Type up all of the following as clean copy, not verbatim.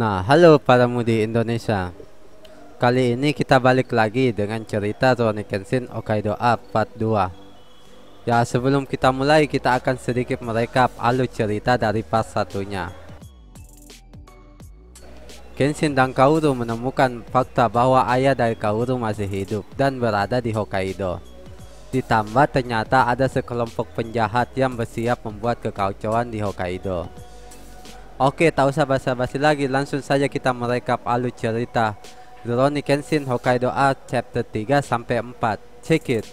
Nah, halo para mudi Indonesia. Kali ini kita balik lagi dengan cerita Rurouni Kenshin Hokkaido Up Part 2. Ya, sebelum kita mulai, kita akan sedikit merekap alur cerita dari part satunya. Kenshin dan Kaoru menemukan fakta bahwa ayah dari Kaoru masih hidup dan berada di Hokkaido. Ditambah ternyata ada sekelompok penjahat yang bersiap membuat kekacauan di Hokkaido. Oke, tak usah basa-basi lagi, langsung saja kita merekap alur cerita Rurouni Kenshin Hokkaido Art Chapter 3 sampai 4. Check it.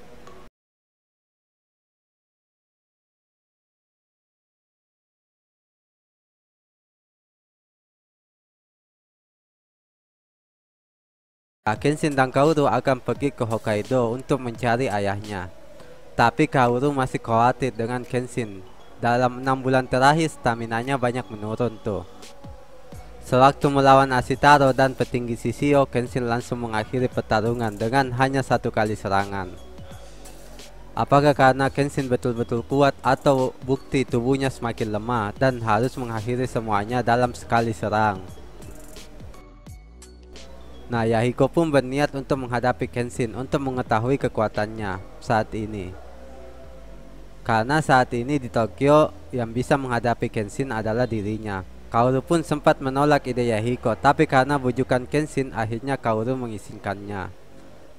Kenshin dan Kaoru akan pergi ke Hokkaido untuk mencari ayahnya. Tapi Kaoru masih khawatir dengan Kenshin. Dalam 6 bulan terakhir stamina-nya banyak menurun tuh. Sewaktu melawan Ashitaro dan petinggi Shishio, Kenshin langsung mengakhiri pertarungan dengan hanya 1 kali serangan. Apakah karena Kenshin betul-betul kuat atau bukti tubuhnya semakin lemah dan harus mengakhiri semuanya dalam sekali serang? Nah, Yahiko pun berniat untuk menghadapi Kenshin untuk mengetahui kekuatannya saat ini. Karena saat ini di Tokyo yang bisa menghadapi Kenshin adalah dirinya. Kaoru pun sempat menolak ide Yahiko, tapi karena bujukan Kenshin akhirnya Kaoru mengizinkannya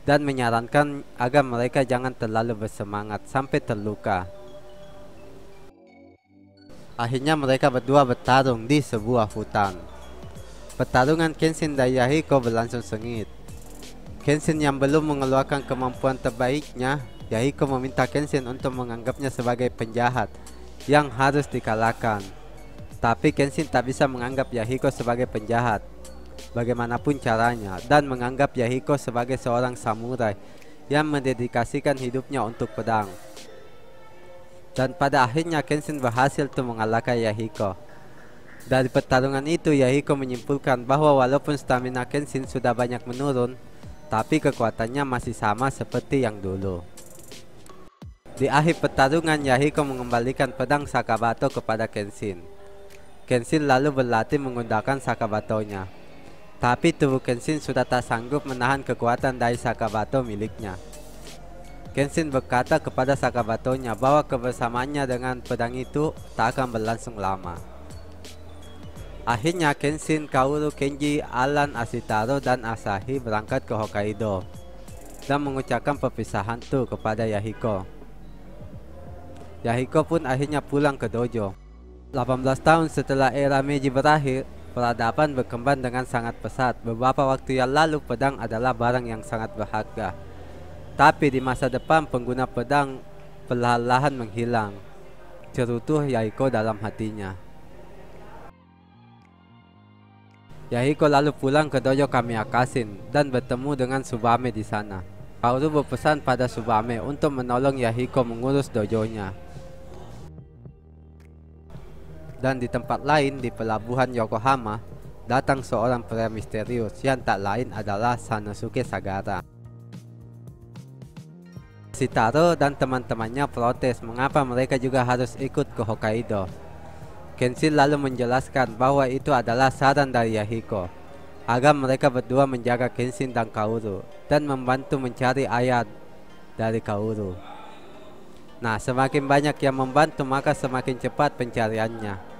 dan menyarankan agar mereka jangan terlalu bersemangat sampai terluka. Akhirnya mereka berdua bertarung di sebuah hutan. Pertarungan Kenshin dan Yahiko berlangsung sengit. Kenshin yang belum mengeluarkan kemampuan terbaiknya, Yahiko meminta Kenshin untuk menganggapnya sebagai penjahat yang harus dikalahkan. Tapi Kenshin tak bisa menganggap Yahiko sebagai penjahat bagaimanapun caranya, dan menganggap Yahiko sebagai seorang samurai yang mendedikasikan hidupnya untuk pedang. Dan pada akhirnya Kenshin berhasil untuk mengalahkan Yahiko. Dari pertarungan itu, Yahiko menyimpulkan bahwa walaupun stamina Kenshin sudah banyak menurun, tapi kekuatannya masih sama seperti yang dulu. Di akhir pertarungan, Yahiko mengembalikan pedang Sakabato kepada Kenshin. Kenshin lalu berlatih menggunakan Sakabatonya. Tapi tubuh Kenshin sudah tak sanggup menahan kekuatan dari Sakabato miliknya. Kenshin berkata kepada Sakabatonya bahwa kebersamaannya dengan pedang itu tak akan berlangsung lama. Akhirnya Kenshin, Kaoru, Kenji, Alan, Ashitaro, dan Asahi berangkat ke Hokkaido dan mengucapkan perpisahan tuh kepada Yahiko. Yahiko pun akhirnya pulang ke dojo. 18 tahun setelah era Meiji berakhir, peradaban berkembang dengan sangat pesat. Beberapa waktu yang lalu pedang adalah barang yang sangat berharga. Tapi di masa depan pengguna pedang perlahan-lahan menghilang, cerutuh Yahiko dalam hatinya. Yahiko lalu pulang ke dojo Kamiya Kashin dan bertemu dengan Tsubame di sana. Kaoru berpesan pada Tsubame untuk menolong Yahiko mengurus dojonya. Dan di tempat lain, di pelabuhan Yokohama, datang seorang pria misterius yang tak lain adalah Sanosuke Sagara. Ashitaro dan teman-temannya protes mengapa mereka juga harus ikut ke Hokkaido. Kenshin lalu menjelaskan bahwa itu adalah saran dari Yahiko agar mereka berdua menjaga Kenshin dan Kaoru dan membantu mencari ayah dari Kaoru. Nah, semakin banyak yang membantu maka semakin cepat pencariannya.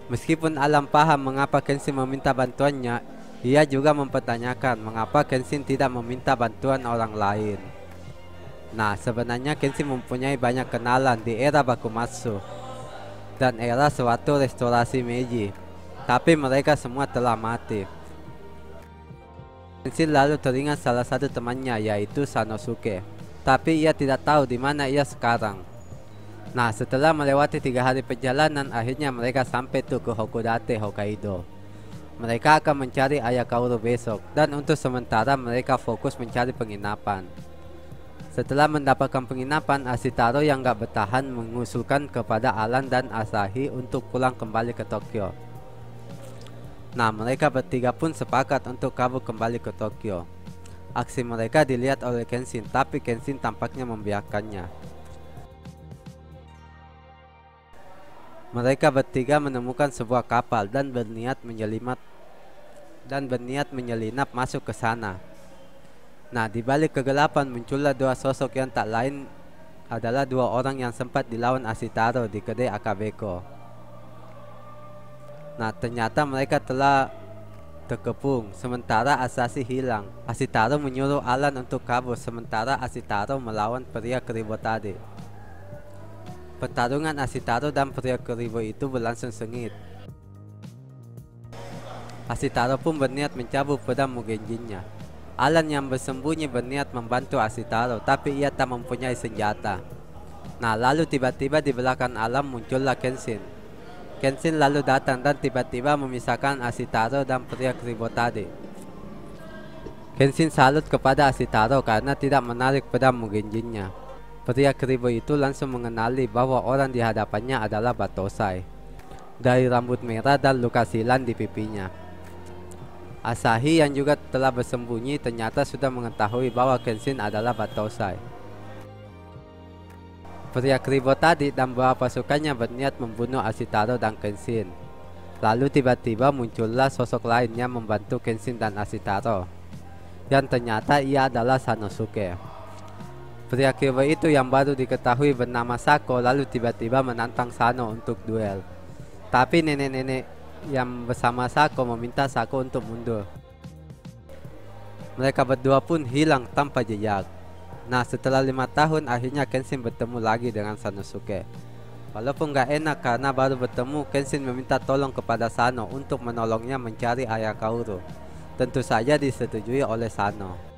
Meskipun Alam paham mengapa Kenshin meminta bantuannya, ia juga mempertanyakan mengapa Kenshin tidak meminta bantuan orang lain. Nah, sebenarnya Kenshin mempunyai banyak kenalan di era Bakumatsu dan era suatu restorasi Meiji, tapi mereka semua telah mati. Kenshin lalu teringat salah satu temannya, yaitu Sanosuke, tapi ia tidak tahu di mana ia sekarang. Nah, setelah melewati 3 hari perjalanan, akhirnya mereka sampai tuh ke Hokudate, Hokkaido. Mereka akan mencari ayah Kaoru besok, dan untuk sementara mereka fokus mencari penginapan. Setelah mendapatkan penginapan, Ashitaro yang gak bertahan mengusulkan kepada Alan dan Asahi untuk pulang kembali ke Tokyo. Nah, mereka bertiga pun sepakat untuk kabur kembali ke Tokyo. Aksi mereka dilihat oleh Kenshin, tapi Kenshin tampaknya membiarkannya. Mereka bertiga menemukan sebuah kapal dan berniat menyelinap masuk ke sana. Nah, di balik kegelapan muncullah dua sosok yang tak lain adalah dua orang yang sempat dilawan Ashitaro di kedai Akabeko. Nah, ternyata mereka telah terkepung, sementara Asashi hilang. Ashitaro menyuruh Alan untuk kabur, sementara Ashitaro melawan pria keribo tadi. Pertarungan Ashitaro dan pria keribo itu berlangsung sengit. Ashitaro pun berniat mencabut pedang Mugenjinnya. Alan yang bersembunyi berniat membantu Ashitaro, tapi ia tak mempunyai senjata. Nah, lalu tiba-tiba di belakang Alan muncullah Kenshin. Kenshin lalu datang dan tiba-tiba memisahkan Ashitaro dan pria keribo tadi. Kenshin salut kepada Ashitaro karena tidak menarik pedang Mugenjinnya. Pria keribo itu langsung mengenali bahwa orang di hadapannya adalah Battosai, dari rambut merah dan luka silang di pipinya. Asahi yang juga telah bersembunyi ternyata sudah mengetahui bahwa Kenshin adalah Battosai. Pria keribo tadi dan beberapa pasukannya berniat membunuh Ashitaro dan Kenshin. Lalu tiba-tiba muncullah sosok lain yang membantu Kenshin dan Ashitaro, yang ternyata ia adalah Sanosuke. Pria keribo itu yang baru diketahui bernama Sako lalu tiba-tiba menantang Sano untuk duel. Tapi nenek-nenek yang bersama Sako meminta Sako untuk mundur. Mereka berdua pun hilang tanpa jejak. Nah, setelah 5 tahun akhirnya Kenshin bertemu lagi dengan Sanosuke. Walaupun gak enak karena baru bertemu, Kenshin meminta tolong kepada Sano untuk menolongnya mencari ayah Kaoru. Tentu saja disetujui oleh Sano.